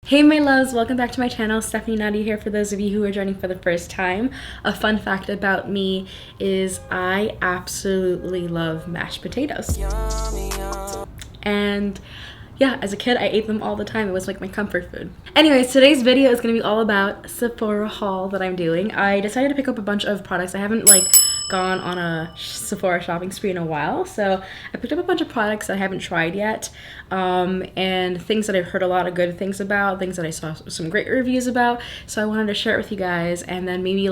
Hey my loves, welcome back to my channel. Stephanie Nadia here for those of you who are joining for the first time. A fun fact about me is I absolutely love mashed potatoes. And yeah, as a kid I ate them all the time. It was like my comfort food. Anyways, today's video is going to be all about Sephora haul that I'm doing. I decided to pick up a bunch of products. I haven't gone on a Sephora shopping spree in a while, so I picked up a bunch of products that I haven't tried yet, and things that I've heard a lot of good things about, things that I saw some great reviews about, so I wanted to share it with you guys, and then maybe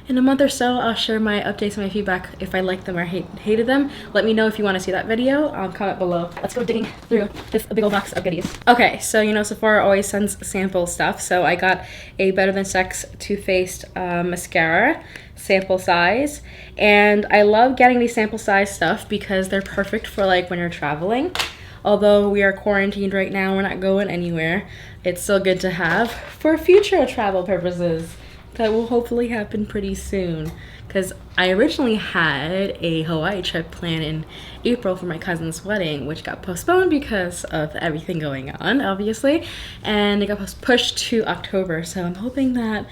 in a month or so I'll share my updates and my feedback if I liked them or hated them. Let me know if you want to see that video. Comment below. Let's go digging through this big old box of goodies. Okay, so you know Sephora always sends sample stuff, so I got a Better Than Sex Too Faced mascara sample size, and I love getting these sample size stuff because they're perfect for when you're traveling. Although we are quarantined right now, we're not going anywhere, it's still good to have for future travel purposes that will hopefully happen pretty soon, because I originally had a Hawaii trip planned in April for my cousin's wedding, which got postponed because of everything going on, obviously, and it got pushed to October. So I'm hoping that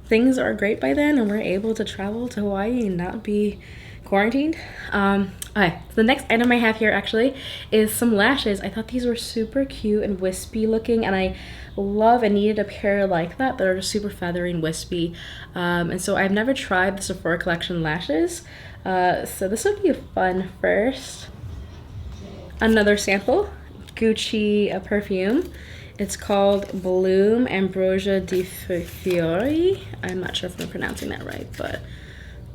things are great by then and we're able to travel to Hawaii and not be quarantined. Okay, so the next item I have here actually is some lashes. I thought these were super cute and wispy looking, and I love and needed a pair like that that are just super feathery and wispy. And so I've never tried the Sephora collection lashes, so this would be a fun first. Another sample, Gucci perfume. It's called Bloom Ambrosia di Fiori. I'm not sure if I'm pronouncing that right, but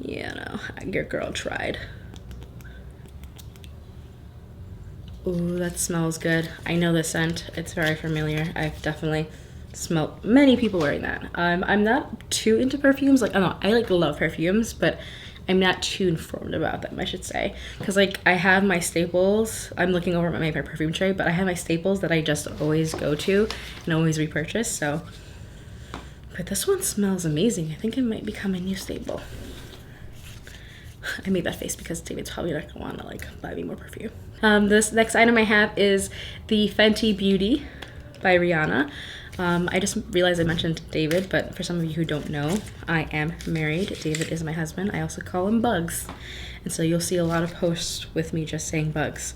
you know, your girl tried. Ooh, that smells good. I know the scent. It's very familiar. I've definitely smelled many people wearing that. I'm not too into perfumes. I love perfumes, but I'm not too informed about them, I should say. Because I have my staples. I'm looking over at my perfume tray, but I have my staples that I just always go to and always repurchase. So, but this one smells amazing. I think it might become a new staple. I made that face because David's probably not gonna want to buy me more perfume. This next item I have is the Fenty Beauty by Rihanna. I just realized I mentioned David, but for some of you who don't know, I am married. David is my husband. I also call him Bugs, and so you'll see a lot of posts with me just saying Bugs.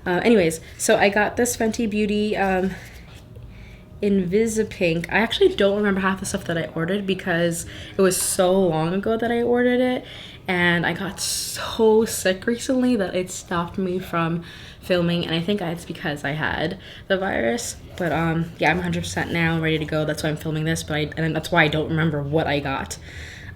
Anyways, so I got this Fenty Beauty Invisipink. I actually don't remember half the stuff that I ordered because it was so long ago that I ordered it, and I got so sick recently that it stopped me from filming, and I think it's because I had the virus. But yeah, I'm 100% now ready to go. That's why I'm filming this, and that's why I don't remember what I got.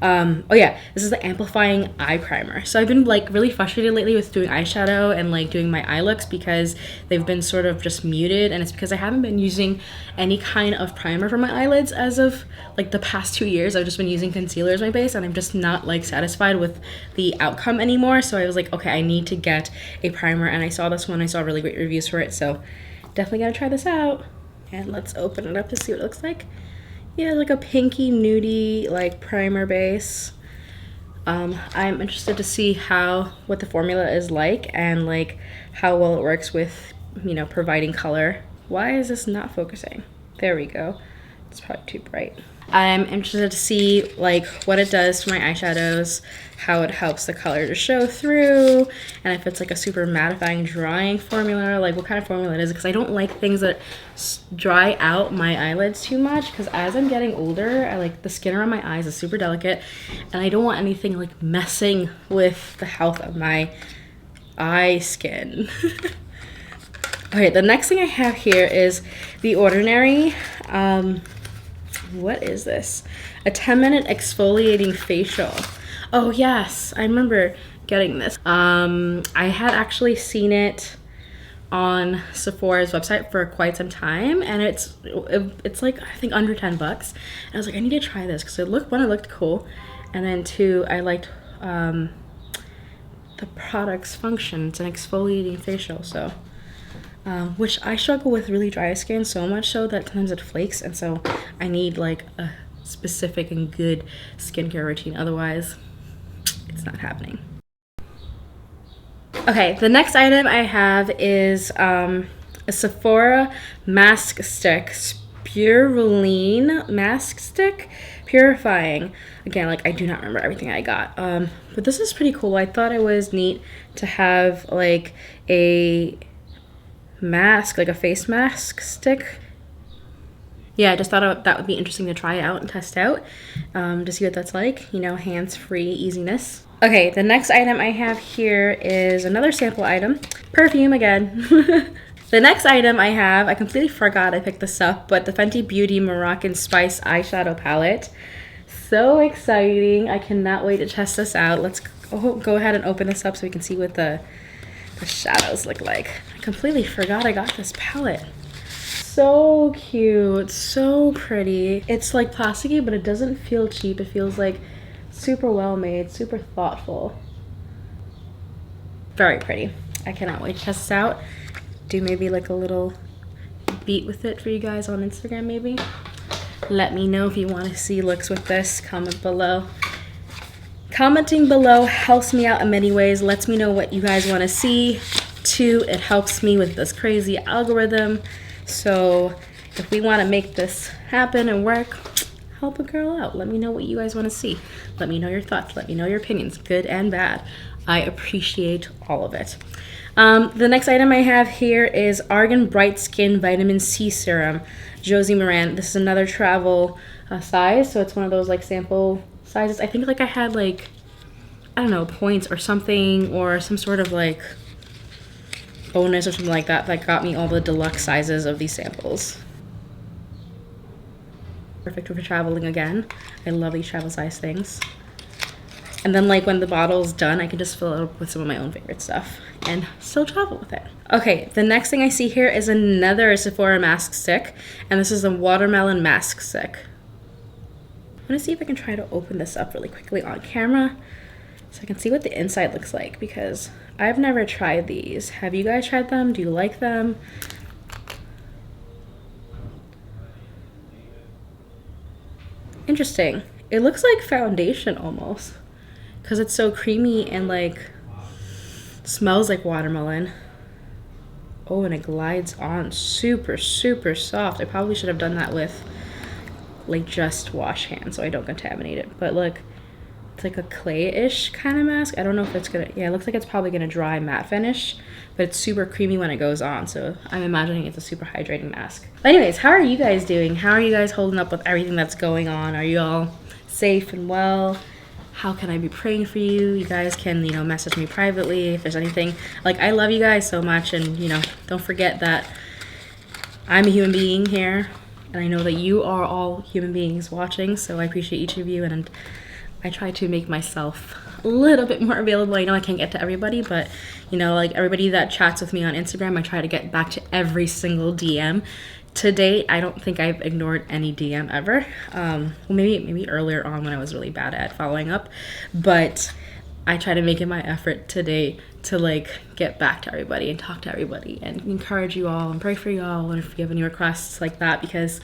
Oh yeah, this is the Amplifying Eye Primer. So I've been really frustrated lately with doing eyeshadow and doing my eye looks because they've been sort of just muted, and it's because I haven't been using any kind of primer for my eyelids as of the past 2 years. I've just been using concealer as my base, and I'm just not satisfied with the outcome anymore. So I was okay, I need to get a primer, and I saw this one. I saw really great reviews for it, so definitely gotta try this out. And let's open it up to see what it looks like. Yeah, a pinky nudie primer base. I'm interested to see what the formula is and how well it works with providing color. Why is this not focusing? There we go. It's probably too bright. I'm interested to see what it does to my eyeshadows, how it helps the color to show through, and if it's a super mattifying drying formula, what kind of formula it is, because I don't like things that dry out my eyelids too much, because as I'm getting older, the skin around my eyes is super delicate, and I don't want anything messing with the health of my eye skin. Okay, the next thing I have here is The Ordinary. What is this? A 10-minute exfoliating facial. Oh yes, I remember getting this. I had actually seen it on Sephora's website for quite some time, and it's I think under 10 bucks. And I was I need to try this because it looked cool, and then two, I liked the product's function. It's an exfoliating facial, so which I struggle with really dry skin, so much so that sometimes it flakes, and so I need a specific and good skincare routine, otherwise it's not happening. Okay, the next item I have is a Sephora mask stick Raeleen mask stick, Purifying. Again, like I do not remember everything I got. But this is pretty cool. I thought it was neat to have like a mask, like a face mask stick. Yeah, I just thought that would be interesting to try out and test out, to see what that's like, you know, hands-free easiness. Okay, the next item I have here is another sample item, perfume again. The next item I have, I completely forgot I picked this up, but the Fenty Beauty Moroccan Spice eyeshadow palette. So exciting. I cannot wait to test this out. Let's go ahead and open this up so we can see what the shadows look like. I completely forgot I got this palette. So cute, so pretty. It's like plasticky, but it doesn't feel cheap. It feels like super well made, super thoughtful. Very pretty. I cannot wait to test this out. Do maybe like a little beat with it for you guys on Instagram maybe. Let me know if you want to see looks with this. Comment below. Commenting below helps me out in many ways. Lets me know what you guys want to see. Two, it helps me with this crazy algorithm. So if we want to make this happen and work, help a girl out. Let me know what you guys want to see. Let me know your thoughts. Let me know your opinions, good and bad. I appreciate all of it. The next item I have here is Argan Bright Skin Vitamin C Serum, Josie Maran. This is another travel size, so it's one of those like sample sizes. I think like I had like, I don't know, points or something, or some sort of like bonus or something like that got me all the deluxe sizes of these samples. Perfect for traveling again. I love these travel size things. And then like when the bottle's done, I can just fill it up with some of my own favorite stuff and still travel with it. Okay, the next thing I see here is another Sephora mask stick, and this is a watermelon mask stick. I'm gonna see if I can try to open this up really quickly on camera so I can see what the inside looks like, because I've never tried these. Have you guys tried them? Do you like them? Interesting. It looks like foundation almost, because it's so creamy and like smells like watermelon. Oh, and it glides on super, super soft. I probably should have done that with like just wash hands so I don't contaminate it. But look, it's like a clay-ish kind of mask. I don't know if it's gonna, yeah, it looks like it's probably gonna dry matte finish, but it's super creamy when it goes on. So I'm imagining it's a super hydrating mask. But anyways, how are you guys doing? How are you guys holding up with everything that's going on? Are you all safe and well? How can I be praying for you? You guys can, you know, message me privately if there's anything. Like, I love you guys so much, and, you know, don't forget that I'm a human being here, and I know that you are all human beings watching, so I appreciate each of you, and I try to make myself a little bit more available. I know I can't get to everybody, but, you know, like everybody that chats with me on Instagram, I try to get back to every single DM. To date, I don't think I've ignored any DM ever. Well, maybe earlier on when I was really bad at following up, but I try to make it my effort today to like get back to everybody and talk to everybody and encourage you all and pray for you all, and if you have any requests like that, because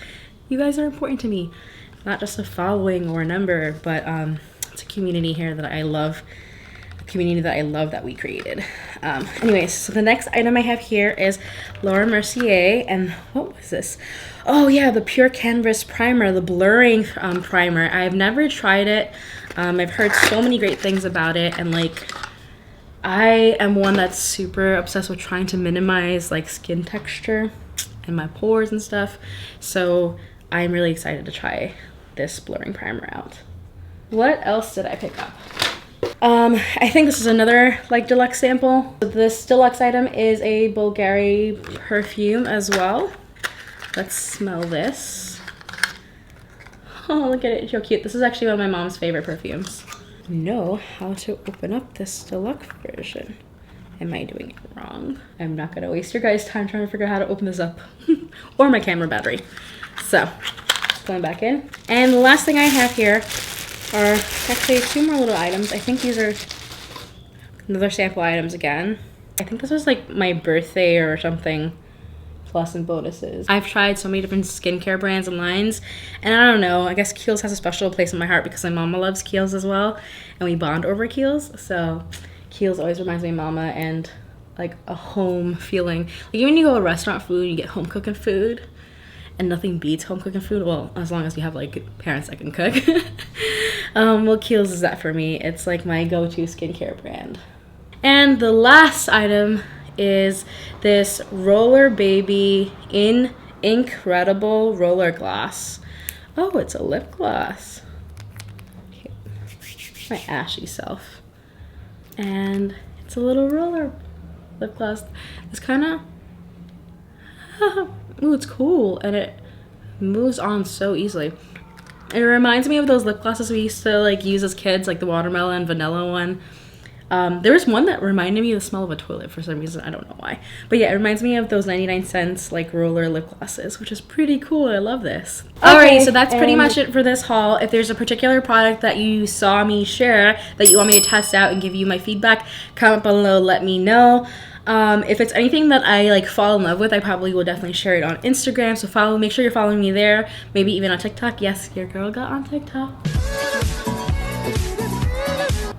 you guys are important to me. Not just a following or a number, but it's a community here that I love. Community that I love that we created. Anyways, so the next item I have here is Laura Mercier, and what was this? Oh yeah, the Pure Canvas Primer, the blurring primer. I've never tried it. I've heard so many great things about it, and like I am one that's super obsessed with trying to minimize like skin texture and my pores and stuff. So I'm really excited to try this blurring primer out. What else did I pick up? I think this is another like deluxe sample. This deluxe item is a Bulgari perfume as well. Let's smell this. Oh, look at it, so cute. This is actually one of my mom's favorite perfumes. Know how to open up this deluxe version. Am I doing it wrong? I'm not gonna waste your guys' time trying to figure out how to open this up. Or my camera battery. So, going back in. And the last thing I have here are actually two more little items. I think these are another sample items again. I think this was like my birthday or something, plus and bonuses. I've tried so many different skincare brands and lines, and I don't know, I guess Kiehl's has a special place in my heart because my mama loves Kiehl's as well, and we bond over Kiehl's. So Kiehl's always reminds me of mama and like a home feeling. Like even when you go to restaurant food, you get home cooking food, and nothing beats home cooking food. Well, as long as you have like parents that can cook. What Kiehl's is that for me? It's like my go-to skincare brand. And the last item is this Roller Baby in Incredible Roller Gloss. Oh, it's a lip gloss. Okay. My ashy self. And it's a little roller lip gloss. It's kind of, ooh, it's cool, and it moves on so easily. It reminds me of those lip glosses we used to like use as kids, like the watermelon vanilla one. There was one that reminded me of the smell of a toilet for some reason. I don't know why. But yeah, it reminds me of those 99-cent like roller lip glosses, which is pretty cool. I love this. Alrighty, so that's pretty much it for this haul. If there's a particular product that you saw me share that you want me to test out and give you my feedback, comment below, let me know. If it's anything that I like fall in love with, I probably will definitely share it on Instagram. So make sure you're following me there. Maybe even on TikTok. Yes, your girl got on TikTok.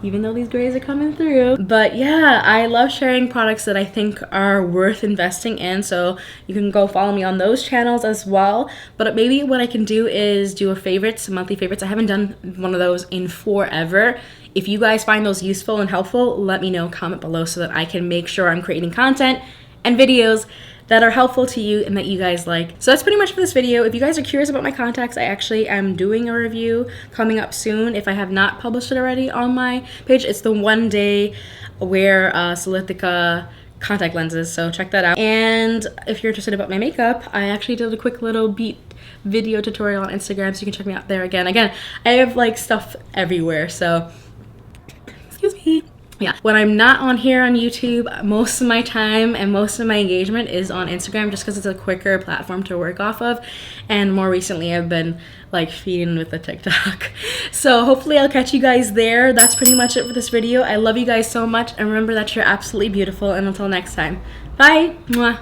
Even though these grays are coming through. But yeah, I love sharing products that I think are worth investing in, so you can go follow me on those channels as well. But maybe what I can do is do a favorites, monthly favorites. I haven't done one of those in forever. If you guys find those useful and helpful, let me know, comment below, so that I can make sure I'm creating content and videos that are helpful to you and that you guys like. So that's pretty much for this video. If you guys are curious about my contacts, I actually am doing a review coming up soon. If I have not published it already on my page, it's the 1 day wear Solitica contact lenses, so check that out. And if you're interested about my makeup, I actually did a quick little beat video tutorial on Instagram, so you can check me out there again. I have like stuff everywhere, so excuse me. Yeah, when I'm not on here on YouTube, most of my time and most of my engagement is on Instagram, just because it's a quicker platform to work off of. And more recently, I've been like feeding with the TikTok. So hopefully I'll catch you guys there. That's pretty much it for this video. I love you guys so much, and remember that you're absolutely beautiful. And until next time, bye. Mwah.